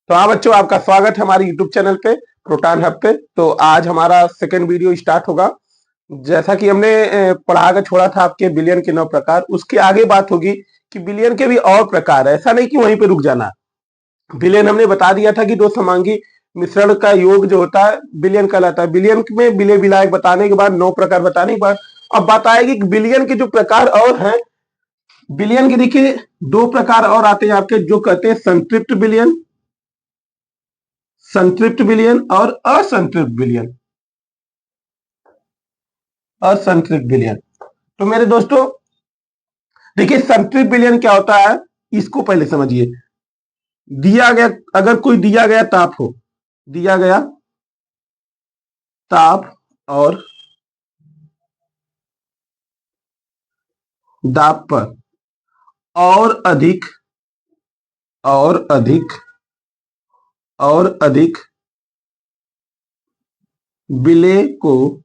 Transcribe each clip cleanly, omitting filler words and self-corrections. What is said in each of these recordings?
तो हाँ बच्चों, आपका स्वागत है हमारे YouTube चैनल पे प्रोटॉन हब पे। तो आज हमारा सेकंड वीडियो स्टार्ट होगा। जैसा कि हमने पढ़ा के छोड़ा था आपके बिलियन के 9 प्रकार, उसके आगे बात होगी कि बिलियन के भी और प्रकार है। ऐसा नहीं कि वहीं पे रुक जाना। बिलियन हमने बता दिया था कि दो समांगी मिश्रण का योग जो होता है बिलियन कहलाता है। बिलियन में विलय विलायक बताने के बाद 9 प्रकार बताने के बाद अब बात आएगी कि बिलियन के जो प्रकार और हैं। बिलियन के देखिए 2 प्रकार और आते हैं आपके, जो कहते हैं संतृप्त बिलियन, संतृप्त विलयन और असंतृप्त विलयन। असंतृप्त विलयन तो मेरे दोस्तों देखिए संतृप्त विलयन क्या होता है, इसको पहले समझिए। दिया गया, अगर कोई दिया गया ताप हो, दिया गया ताप और दाब पर और अधिक और अधिक और अधिक विलय को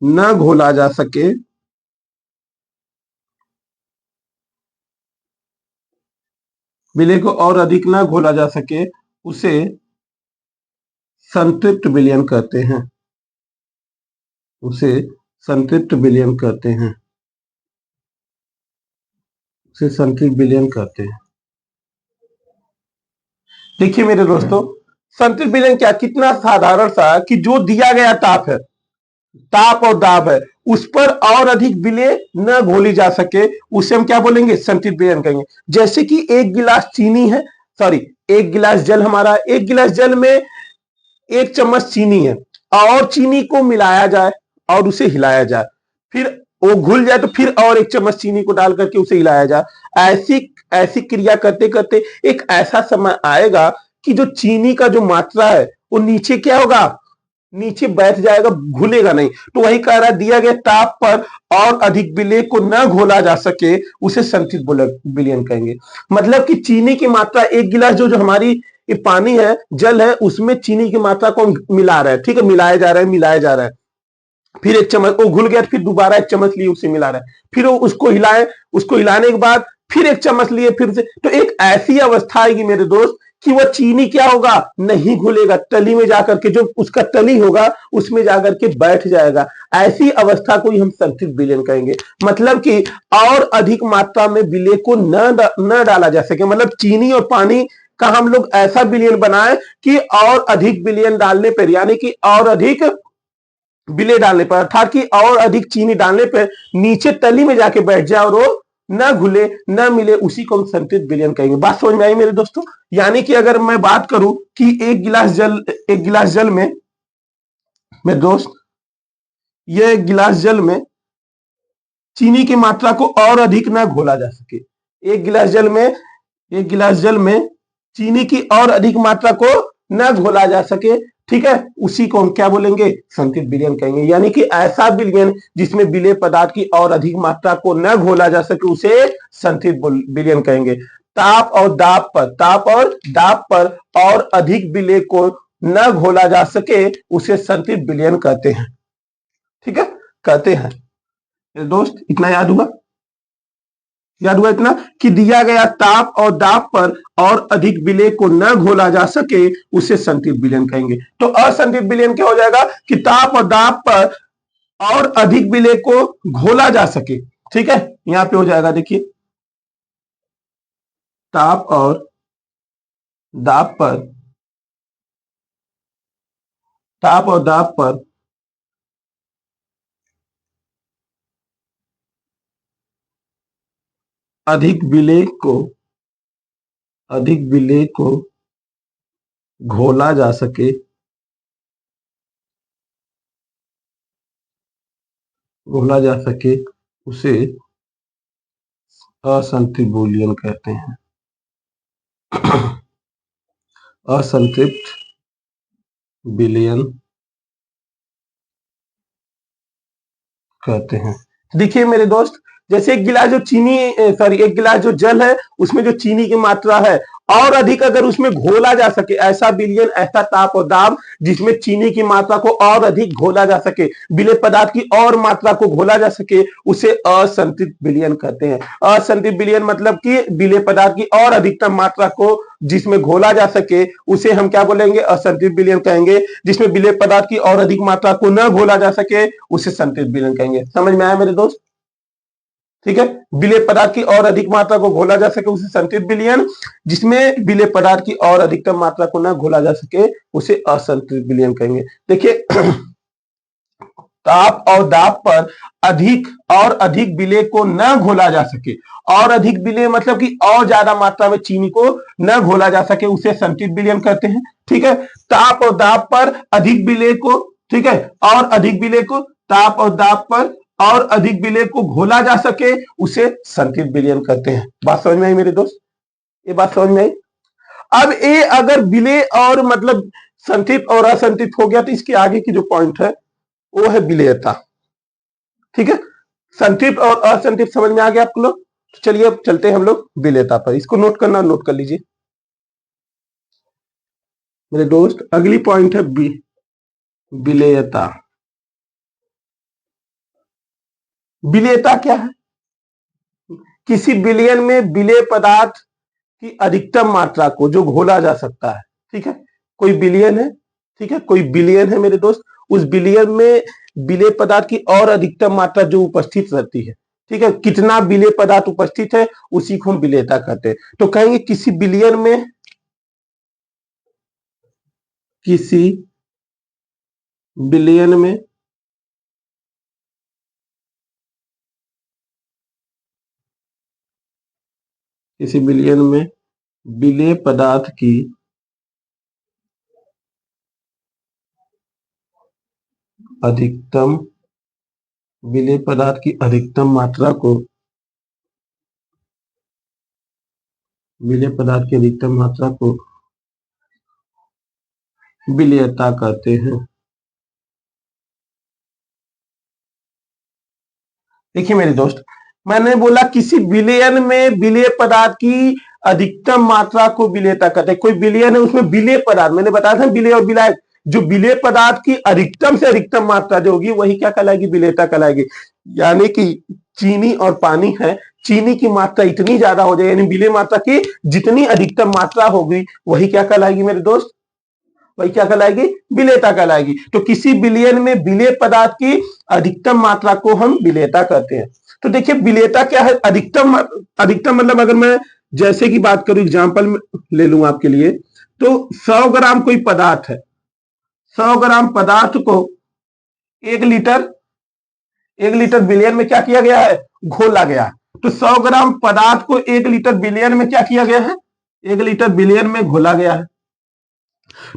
न घोला जा सके, विलय को और अधिक न घोला जा सके, उसे संतृप्त विलयन कहते हैं। उसे संतृप्त विलयन कहते हैं। उसे संतृप्त विलयन कहते हैं। देखिए मेरे दोस्तों, संतृप्त विलयन क्या, कितना साधारण सा कि जो दिया गया ताप है, ताप और दाब है, उस पर और अधिक विलय न घोली जा सके, उसे हम क्या बोलेंगे, संतृप्त विलयन कहेंगे। जैसे कि एक गिलास चीनी है, सॉरी एक गिलास जल हमारा, एक गिलास जल में 1 चम्मच चीनी है और चीनी को मिलाया जाए और उसे हिलाया जाए, फिर वो घुल जाए तो फिर और 1 चम्मच चीनी को डाल करके उसे हिलाया जाए। ऐसी ऐसी क्रिया करते करते एक ऐसा समय आएगा कि जो चीनी का जो मात्रा है वो नीचे क्या होगा, नीचे बैठ जाएगा, घुलेगा नहीं। तो वही कह रहा है, दिया गया ताप पर और अधिक विलय को न घोला जा सके, उसे संतृप्त विलयन कहेंगे। मतलब कि चीनी की मात्रा, एक गिलास जो जो हमारी ये पानी है, जल है, उसमें चीनी की मात्रा को मिला रहा है, ठीक है, मिलाया जा रहा है, मिलाया जा रहा है। फिर 1 चम्मच वो घुल गया, फिर दोबारा 1 चम्मच लिए उसे मिला रहा है, फिर वो उसको हिलाए, उसको हिलाने के बाद फिर 1 चम्मच लिए, फिर से। तो एक ऐसी अवस्था आएगी मेरे दोस्त कि वह चीनी क्या होगा, नहीं घुलेगा, तली में जाकर के, जो उसका तली होगा उसमें जाकर के बैठ जाएगा। ऐसी अवस्था को ही हम संतृप्त विलयन कहेंगे। मतलब कि और अधिक मात्रा में विलय को न डाला जा सके, मतलब चीनी और पानी का हम लोग ऐसा विलयन बनाए कि और अधिक विलयन डालने पर, यानी कि और अधिक विलय डालने पर, अर्थात कि और अधिक चीनी डालने पर नीचे तली में जाके बैठ जाए और वो न घुले न मिले, उसी को हम संतृप्त विलयन कहेंगे। बात समझ में आई मेरे दोस्तों? यानी कि अगर मैं बात करूं कि एक गिलास जल में मेरे दोस्त, ये गिलास जल में चीनी की मात्रा को और अधिक न घोला जा सके, एक गिलास जल में चीनी की और अधिक मात्रा को न घोला जा सके, ठीक है, उसी को हम क्या बोलेंगे, संतृप्त विलयन कहेंगे। यानी कि ऐसा विलयन जिसमें विलय पदार्थ की और अधिक मात्रा को न घोला जा सके, उसे संतृप्त विलयन कहेंगे। ताप और दाब पर और अधिक विलय को न घोला जा सके, उसे संतृप्त विलयन कहते हैं। ठीक है, कहते हैं। दोस्त इतना याद हुआ इतना कि दिया गया ताप और दाब पर और अधिक विलय को न घोला जा सके, उसे संतृप्त विलयन कहेंगे। तो असंतृप्त विलयन क्या हो जाएगा कि ताप और दाब पर और अधिक विलय को घोला जा सके। ठीक है, यहां पे हो जाएगा, देखिए ताप और दाब पर अधिक विलय को घोला जा सके, उसे असंतृप्त विलयन कहते हैं। असंतृप्त विलयन कहते हैं। देखिए मेरे दोस्त, जैसे एक गिलास जो जल है, उसमें जो चीनी की मात्रा है और अधिक अगर उसमें घोला जा सके, ऐसा विलयन, ऐसा ताप और दाब जिसमें चीनी की मात्रा को और अधिक घोला जा सके, विलेय पदार्थ की और मात्रा को घोला जा सके, उसे असंतृप्त विलयन कहते हैं। असंतृप्त विलयन मतलब कि विलेय पदार्थ की और अधिकतम मात्रा को जिसमें घोला जा सके उसे हम क्या बोलेंगे? असंतृप्त विलयन कहेंगे। जिसमें विलेय पदार्थ की और अधिक मात्रा को न घोला जा सके उसे संतृप्त विलयन कहेंगे। समझ में आया मेरे दोस्त? ठीक है, विलेय पदार्थ की और अधिक मात्रा को घोला जा सके उसे संतृप्त विलयन, जिसमें विलेय पदार्थ की और अधिकतम मात्रा को न घोला जा सके उसे असंतृप्त विलयन कहेंगे। देखिए ताप और दाब पर अधिक और अधिक विलेय को न घोला जा सके, और अधिक विलेय मतलब कि और ज्यादा मात्रा में चीनी को न घोला जा सके उसे संतृप्त विलयन कहते हैं। ठीक है, ताप और दाब पर अधिक विलेय को, ठीक है, और अधिक विलेय को, ताप और दाब पर और अधिक विलेय को घोला जा सके उसे संतृप्त विलयन कहते हैं। बात समझ में आई मेरे दोस्त? ये बात समझ में आई? अब ये अगर विलेय और मतलब संतृप्त और असंतृप्त हो गया तो इसके आगे की जो पॉइंट है वो है विलेयता। ठीक है, संतृप्त और असंतृप्त समझ में आ गया आपको लोग? तो चलिए अब चलते हैं हम लोग विलेयता पर। इसको नोट करना, नोट कर लीजिए मेरे दोस्त। अगली पॉइंट है विलेयता। विलेयता क्या है? किसी विलयन में विलेय पदार्थ की अधिकतम मात्रा को जो घोला जा सकता है। ठीक है, कोई विलयन है, ठीक है, कोई विलयन है मेरे दोस्त, उस विलयन में विलेय पदार्थ की और अधिकतम मात्रा जो उपस्थित रहती है, ठीक है, कितना विलेय पदार्थ उपस्थित है उसी को हम विलेयता कहते हैं। तो कहेंगे किसी विलयन में, किसी विलयन में किसी विलयन में विलेय पदार्थ की अधिकतम, विलेय पदार्थ की अधिकतम मात्रा को, विलेय पदार्थ की अधिकतम मात्रा को विलेयता कहते हैं। देखिए मेरे दोस्त, मैंने बोला किसी विलयन में विलेय पदार्थ की अधिकतम मात्रा को विलेयता कहते हैं। कोई विलयन है उसमें विलेय पदार्थ, मैंने बताया था विलेय और विलायक, जो विलेय पदार्थ की अधिकतम से अधिकतम मात्रा जो होगी वही क्या कहलाएगी? विलेयता कहलाएगी। यानी कि चीनी और पानी है, चीनी की मात्रा इतनी ज्यादा हो जाए, यानी विलेय मात्रा की जितनी अधिकतम मात्रा होगी वही क्या कहलाएगी मेरे दोस्त? वही क्या कहलाएगी? विलेयता कहलाएगी। तो किसी विलयन में विलेय पदार्थ की अधिकतम मात्रा को हम विलेयता कहते हैं। तो देखिए विलेयता क्या है? अधिकतम, अधिकतम मतलब अगर मैं जैसे की बात करूं, एग्जांपल ले लूं आपके लिए, तो 100 ग्राम कोई पदार्थ है, 100 ग्राम पदार्थ को 1 लीटर विलयन में क्या किया गया है? घोला गया है। तो 100 ग्राम पदार्थ को 1 लीटर विलयन में क्या किया गया है? 1 लीटर विलयन में घोला गया है।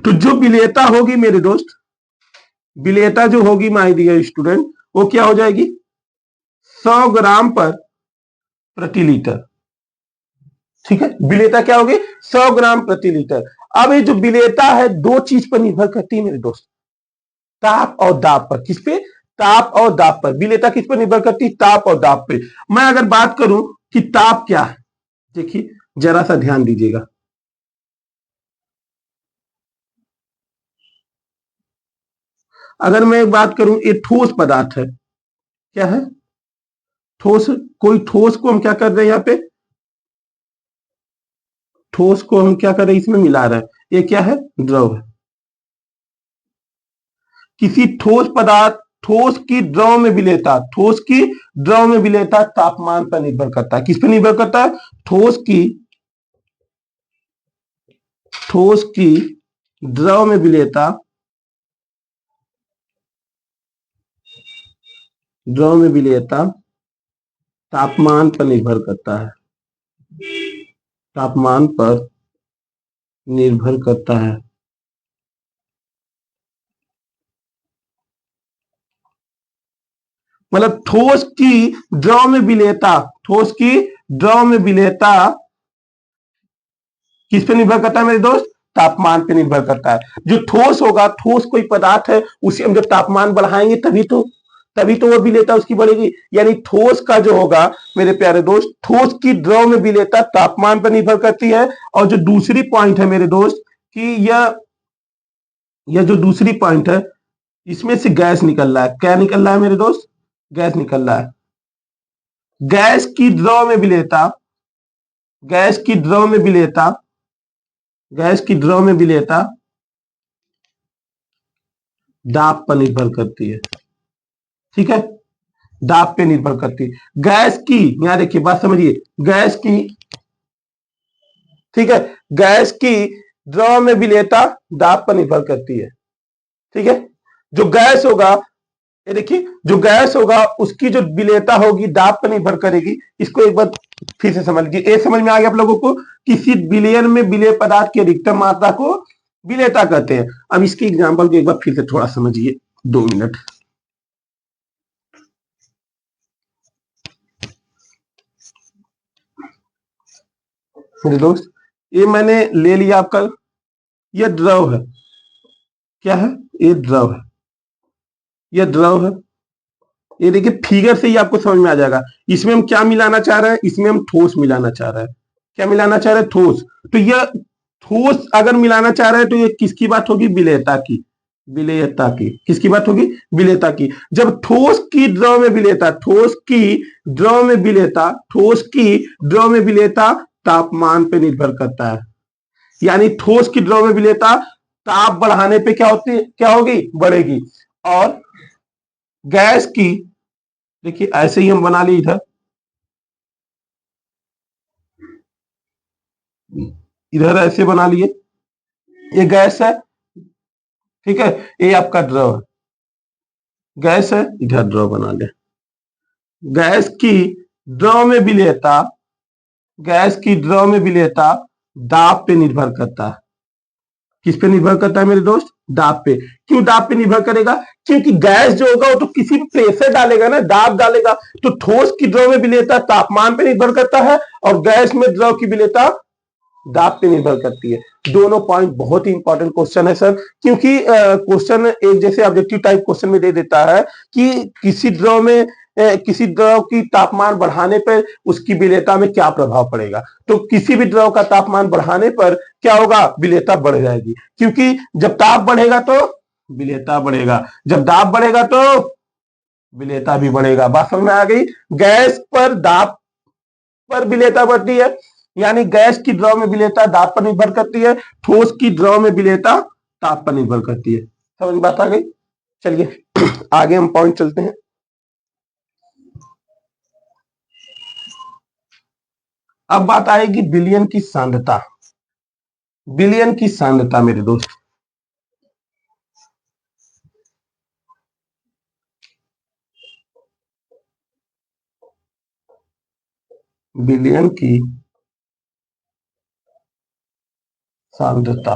तो जो विलेयता होगी मेरे दोस्त, विलेयता जो होगी माय डियर स्टूडेंट, वो क्या हो जाएगी? 100 ग्राम पर प्रति लीटर। ठीक है, विलेयता क्या होगी? 100 ग्राम प्रति लीटर। अब ये जो विलेयता है दो चीज पर निर्भर करती है मेरे दोस्त, ताप और दाब पर। किस पे? ताप और दाब पर। विलेयता किस पर निर्भर करती है? ताप और दाब पे। मैं अगर बात करूं कि ताप क्या है, देखिए जरा सा ध्यान दीजिएगा। अगर मैं बात करूं, ये ठोस पदार्थ है, क्या है? ठोस। कोई ठोस को हम क्या कर रहे हैं यहाँ पे? ठोस को हम क्या कर रहे हैं? इसमें मिला रहे हैं। ये क्या है? द्रव है। किसी ठोस पदार्थ, ठोस की द्रव में विलेयता, ठोस की द्रव में विलेयता तापमान पर निर्भर करता है। किस पर निर्भर करता है? ठोस की द्रव में विलेयता, द्रव में विलेयता तापमान पर निर्भर करता है, तापमान पर निर्भर करता है। मतलब ठोस की द्रव में विलेयता, ठोस की द्रव में विलेयता किस पे निर्भर करता है मेरे दोस्त? तापमान पे निर्भर करता है। जो ठोस होगा, ठोस कोई पदार्थ है, उसे हम जब तापमान बढ़ाएंगे तभी तो तभी तो वो विलेयता उसकी बढ़ेगी। यानी ठोस का जो होगा मेरे प्यारे दोस्त, ठोस की द्रव में विलेयता तापमान पर निर्भर करती है। और जो दूसरी पॉइंट है मेरे दोस्त कि यह जो दूसरी पॉइंट है, इसमें से गैस निकल रहा है। क्या निकल रहा है मेरे दोस्त? गैस निकल रहा है। गैस की द्रव में विलेयता, गैस की द्रव में विलेयता, गैस की द्रव में विलेयता दाब पर निर्भर करती है। ठीक है, दाब पे निर्भर करती है। गैस की, यहां देखिए बात समझिए, गैस की, ठीक है, गैस की द्रव में विलेयता दाब पर निर्भर करती है। ठीक है, जो गैस होगा, ये देखिए, जो गैस होगा उसकी जो विलेयता होगी दाब पर निर्भर करेगी। इसको एक बार फिर से समझ लीजिए। ये समझ में आ गया आप लोगों को? किसी विलयन में विलेय पदार्थ की अधिकतम मात्रा को विलेयता कहते हैं। अब इसकी एग्जांपल को एक बार फिर से थोड़ा समझिए, 2 मिनट। मेरे दोस्त, ये मैंने ले लिया आपका, यह द्रव है। क्या है? ये द्रव है, यह द्रव है। ये देखिए फिगर से ही आपको समझ में आ जाएगा। इसमें हम क्या मिलाना चाह रहे हैं? इसमें हम ठोस मिलाना चाह रहे हैं। क्या मिलाना चाह रहे हैं? ठोस। तो यह ठोस अगर मिलाना चाह रहे हैं तो ये किसकी बात होगी? विलेयता की। विलेयता की किसकी बात होगी? विलेयता की। जब ठोस की द्रव में विलेयता, ठोस की द्रव में विलेयता, ठोस की द्रव में विलेयता तापमान पे निर्भर करता है। यानी ठोस की द्रव में विलेयता ताप बढ़ाने पे क्या होती है? क्या होगी? बढ़ेगी। और गैस की, देखिए ऐसे ही हम बना लिए इधर, इधर ऐसे बना लिए, ये गैस है। ठीक है, ये आपका द्रव है, गैस है, इधर द्रव बना ले। गैस की द्रव में विलेयता, गैस की द्रव में विलेयता दाब पे निर्भर करता है। किस पे निर्भर करता है मेरे दोस्त? दाब पे। क्यों दाब पे निर्भर करेगा? क्योंकि गैस जो होगा वो तो किसी भी प्रेशर डालेगा ना, दाब डालेगा। तो ठोस की द्रव में विलेयता तापमान पे निर्भर करता है और गैस में द्रव की विलेयता दाब पे निर्भर करती है। दोनों पॉइंट बहुत ही इंपॉर्टेंट क्वेश्चन है सर, क्योंकि क्वेश्चन एक जैसे ऑब्जेक्टिव टाइप क्वेश्चन में दे देता है कि किसी द्रव में किसी द्रव की तापमान बढ़ाने पर उसकी विलेयता में क्या प्रभाव पड़ेगा। तो किसी भी द्रव का तापमान बढ़ाने पर क्या होगा? विलेयता बढ़ जाएगी। क्योंकि जब ताप बढ़ेगा तो विलेयता बढ़ेगा, जब दाब बढ़ेगा तो विलेयता भी बढ़ेगा। बात समझ में आ गई? गैस पर दाब पर विलेयता बढ़ती है, यानी गैस की द्रव में विलेयता दाब पर निर्भर करती है, ठोस की द्रव में विलेयता ताप पर निर्भर करती है। समझ बात आ गई? चलिए आगे हम पॉइंट चलते हैं। अब बात आएगी विलयन की सांद्रता। विलयन की सांद्रता मेरे दोस्त, विलयन की सांद्रता।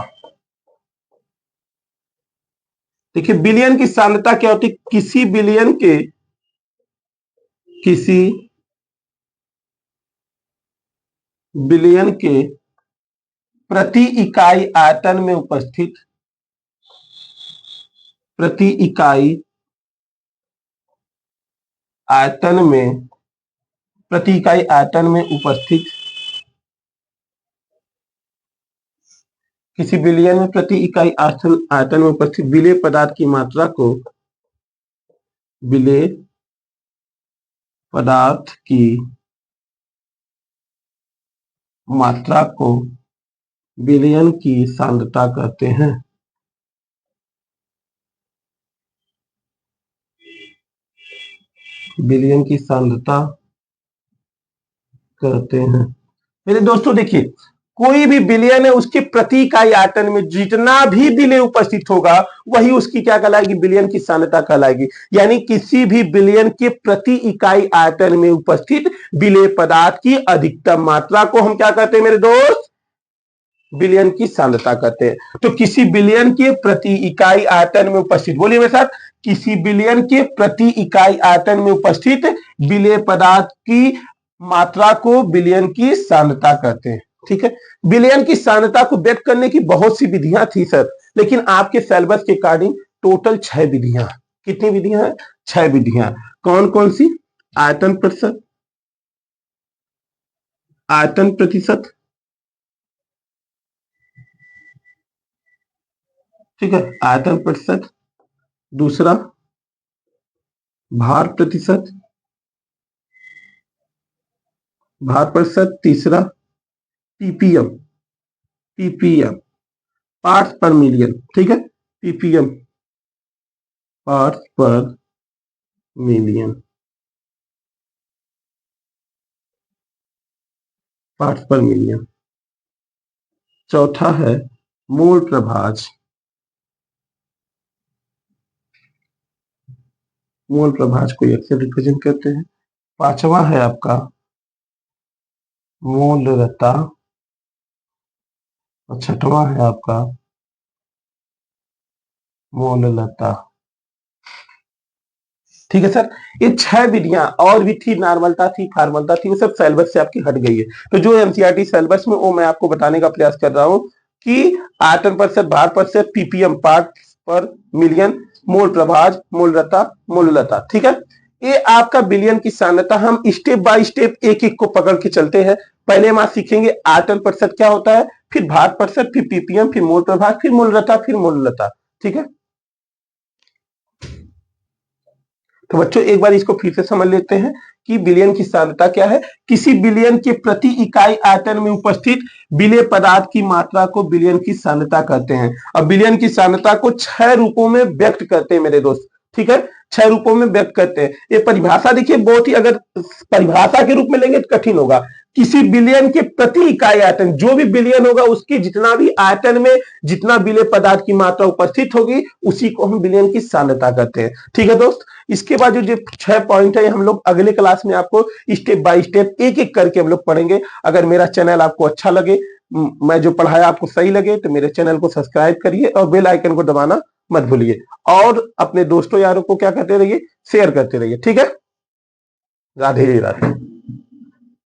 देखिए विलयन की सांद्रता क्या होती है? किसी विलयन के, किसी विलयन के प्रति इकाई आयतन में उपस्थित, प्रति इकाई आयतन में, प्रति इकाई आयतन में उपस्थित, किसी विलयन में प्रति इकाई आयतन में उपस्थित विलेय पदार्थ की मात्रा को, विलेय पदार्थ की मात्रा को विलयन की सांद्रता कहते हैं। विलयन की सांद्रता कहते हैं। मेरे दोस्तों देखिए, कोई भी विलयन है उसके प्रति इकाई आयतन में जितना भी विलेय उपस्थित होगा वही उसकी क्या कहलाएगी? विलयन की सांद्रता कहलाएगी। यानी किसी भी विलयन के प्रति इकाई आयतन में उपस्थित विलेय पदार्थ की अधिकतम मात्रा को हम क्या कहते हैं मेरे दोस्त? विलयन की सांद्रता कहते हैं। तो किसी विलयन के प्रति इकाई आयतन में उपस्थित, बोलिए मेरे साथ, किसी विलयन के प्रति इकाई आयतन में उपस्थित विलेय पदार्थ की मात्रा को विलयन की सांद्रता कहते हैं। ठीक है, विलयन की सांद्रता को व्यक्त करने की बहुत सी विधियां थी सर, लेकिन आपके सिलेबस के अकॉर्डिंग टोटल 6 विधियां। कितनी विधियां हैं? 6 विधियां। कौन कौन सी? आयतन प्रतिशत, आयतन प्रतिशत, ठीक है, आयतन प्रतिशत। दूसरा भार प्रतिशत, भार प्रतिशत। तीसरा पीपीएम, पीपीएम पार्ट्स पर मिलियन, ठीक है, पीपीएम पार्ट्स पर मिलियन, पार्ट्स पर मिलियन। चौथा है मोल प्रभाज, मोल प्रभाज को एक से रिप्रेजेंट करते हैं। पांचवा है आपका मोलरता, और छठवां है आपका मोललता। ठीक है सर, ये 6 विधियां और भी थी, नॉर्मलता थी, फार्मलता थी, वो सब सिलेबस से आपकी हट गई है। तो जो एनसीईआरटी सिलेबस में, वो मैं आपको बताने का प्रयास कर रहा हूं कि आयतन प्रतिशत, भार प्रतिशत, पीपीएम पार्ट पर मिलियन, मोल प्रभाज, मोलरता, मोललता। ठीक है, ये आपका बिलियन की सांद्रता। हम स्टेप बाय स्टेप एक एक को पकड़ के चलते हैं। पहले हम आज सीखेंगे आयतन प्रतिशत क्या होता है, फिर भार प्रतिशत, फिर पीपीएम, फिर मोल प्रभाज, फिर मोलरता, फिर मोललता। ठीक है, तो बच्चों एक बार इसको फिर से समझ लेते हैं कि बिलियन की सांद्रता क्या है। किसी बिलियन के प्रति इकाई आयतन में उपस्थित विलेय पदार्थ की मात्रा को बिलियन की सांद्रता कहते हैं। अब बिलियन की सांद्रता को 6 रूपों में व्यक्त करते हैं मेरे दोस्त। ठीक है, 6 रूपों में व्यक्त करते हैं। ये परिभाषा देखिए, बहुत ही, अगर परिभाषा के रूप में लेंगे तो कठिन होगा। किसी बिलियन के प्रति इकाई आयतन, जो भी बिलियन होगा उसकी जितना भी आयतन में जितना विलेय पदार्थ की मात्रा उपस्थित होगी, उसी को हम बिलियन की सांद्रता कहते हैं। ठीक है दोस्त, इसके बाद जो 6 पॉइंट है, हम लोग अगले क्लास में आपको स्टेप बाय स्टेप एक एक करके हम लोग पढ़ेंगे। अगर मेरा चैनल आपको अच्छा लगे, मैं जो पढ़ाया आपको सही लगे, तो मेरे चैनल को सब्सक्राइब करिए और बेल आइकन को दबाना मत भूलिए, और अपने दोस्तों यारों को क्या करते रहिए, शेयर करते रहिए। ठीक है, राधे राधे।